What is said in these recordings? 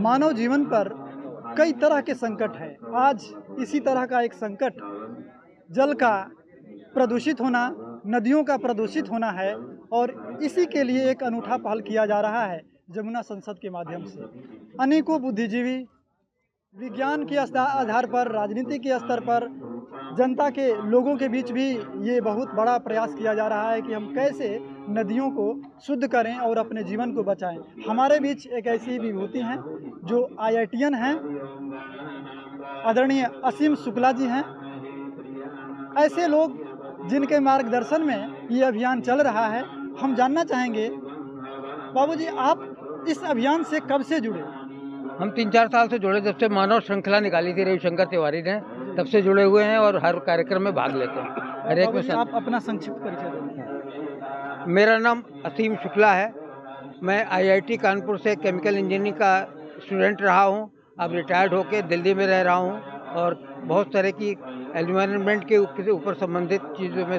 मानव जीवन पर कई तरह के संकट हैं। आज इसी तरह का एक संकट जल का प्रदूषित होना, नदियों का प्रदूषित होना है और इसी के लिए एक अनूठा पहल किया जा रहा है जमुना संसद के माध्यम से। अनेकों बुद्धिजीवी विज्ञान के आधार पर, राजनीति के स्तर पर, जनता के लोगों के बीच भी ये बहुत बड़ा प्रयास किया जा रहा है कि हम कैसे नदियों को शुद्ध करें और अपने जीवन को बचाएं। हमारे बीच एक ऐसी विभूति हैं जो IITian हैं, आदरणीय असीम शुक्ला जी हैं। ऐसे लोग जिनके मार्गदर्शन में ये अभियान चल रहा है। हम जानना चाहेंगे, बाबूजी आप इस अभियान से कब से जुड़े? हम 3-4 साल से जुड़े, जब से मानव श्रृंखला निकाली थी रविशंकर तिवारी ने, तब से जुड़े हुए हैं और हर कार्यक्रम में भाग लेते हैं। हर एक में आप अपना संक्षिप्त परिचय दें। मेरा नाम असीम शुक्ला है। मैं IIT कानपुर से केमिकल इंजीनियरिंग का स्टूडेंट रहा हूँ। अब रिटायर्ड होकर दिल्ली में रह रहा हूँ और बहुत तरह की एनवायरनमेंट के ऊपर संबंधित चीज़ों में,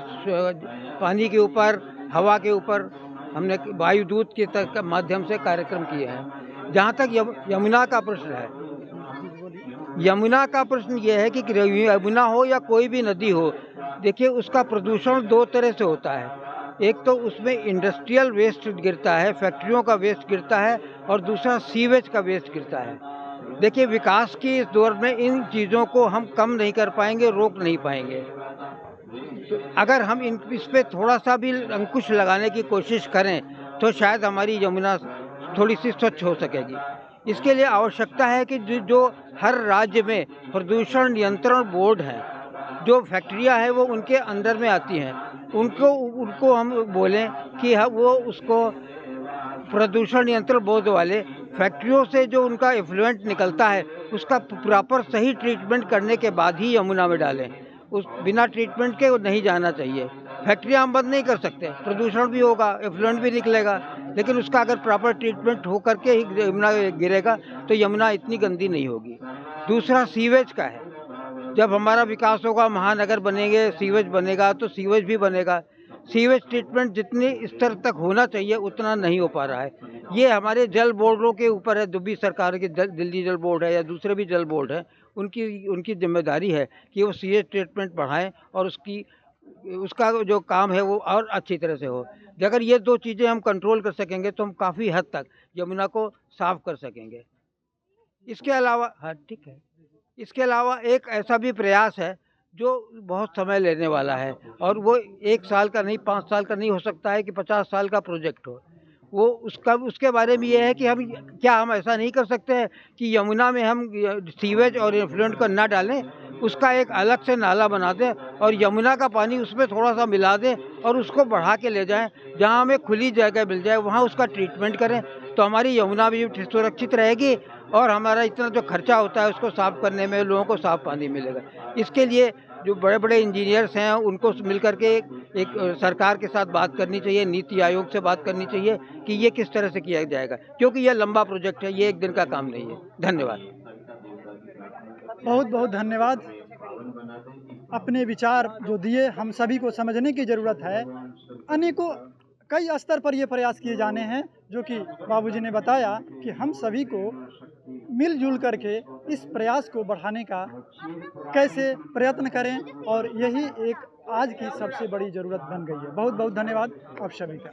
पानी के ऊपर, हवा के ऊपर हमने वायुदूत के माध्यम से कार्यक्रम किए हैं। जहाँ तक यमुना का प्रश्न है, यमुना का प्रश्न ये है कि यमुना हो या कोई भी नदी हो, देखिए उसका प्रदूषण दो तरह से होता है। एक तो उसमें इंडस्ट्रियल वेस्ट गिरता है, फैक्ट्रियों का वेस्ट गिरता है, और दूसरा सीवेज का वेस्ट गिरता है। देखिए विकास की इस दौर में इन चीज़ों को हम कम नहीं कर पाएंगे, रोक नहीं पाएंगे। तो अगर हम इस पे थोड़ा सा भी अंकुश लगाने की कोशिश करें तो शायद हमारी यमुना थोड़ी सी स्वच्छ हो सकेगी। इसके लिए आवश्यकता है कि जो हर राज्य में प्रदूषण नियंत्रण बोर्ड है, जो फैक्ट्रियां हैं वो उनके अंदर में आती हैं, उनको हम बोलें कि वो उसको प्रदूषण नियंत्रण बोर्ड वाले फैक्ट्रियों से जो उनका इफ्लुएंट निकलता है उसका प्रॉपर सही ट्रीटमेंट करने के बाद ही यमुना में डालें। उस बिना ट्रीटमेंट के वो नहीं जाना चाहिए। फैक्ट्रियाँ हम बंद नहीं कर सकते, प्रदूषण भी होगा, एफ्लुएंट भी निकलेगा, लेकिन उसका अगर प्रॉपर ट्रीटमेंट हो करके ही यमुना गिरेगा तो यमुना इतनी गंदी नहीं होगी। दूसरा सीवेज का है। जब हमारा विकास होगा, महानगर बनेंगे, सीवेज बनेगा तो सीवेज भी बनेगा। सीवेज ट्रीटमेंट जितनी स्तर तक होना चाहिए उतना नहीं हो पा रहा है। ये हमारे जल बोर्डों के ऊपर है। दुबई सरकार के दिल्ली जल बोर्ड है या दूसरे भी जल बोर्ड है, उनकी जिम्मेदारी है कि वो सीवेज ट्रीटमेंट बढ़ाएं और उसका जो काम है वो और अच्छी तरह से हो। अगर ये दो चीज़ें हम कंट्रोल कर सकेंगे तो हम काफ़ी हद तक यमुना को साफ कर सकेंगे। इसके अलावा ठीक है, इसके अलावा एक ऐसा भी प्रयास है जो बहुत समय लेने वाला है, और वो 1 साल का नहीं, 5 साल का नहीं हो सकता है कि 50 साल का प्रोजेक्ट हो। वो उसके बारे में ये है कि हम ऐसा नहीं कर सकते हैं कि यमुना में हम सीवेज और इफ्लुएंट को ना डालें, उसका एक अलग से नाला बना दें और यमुना का पानी उसमें थोड़ा सा मिला दें और उसको बढ़ा के ले जाएं। जहां हमें खुली जगह मिल जाए वहां उसका ट्रीटमेंट करें, तो हमारी यमुना भी सुरक्षित रहेगी और हमारा इतना जो खर्चा होता है उसको साफ करने में लोगों को साफ पानी मिलेगा। इसके लिए जो बड़े बड़े इंजीनियर्स हैं उनको मिलकर के एक सरकार के साथ बात करनी चाहिए, नीति आयोग से बात करनी चाहिए कि ये किस तरह से किया जाएगा, क्योंकि ये लंबा प्रोजेक्ट है, ये एक दिन का काम नहीं है। धन्यवाद। बहुत बहुत धन्यवाद। अपने विचार जो दिए, हम सभी को समझने की ज़रूरत है। अनेकों कई स्तर पर ये प्रयास किए जाने हैं, जो कि बाबूजी ने बताया कि हम सभी को मिलजुल करके इस प्रयास को बढ़ाने का कैसे प्रयत्न करें, और यही एक आज की सबसे बड़ी ज़रूरत बन गई है। बहुत बहुत धन्यवाद आप सभी का।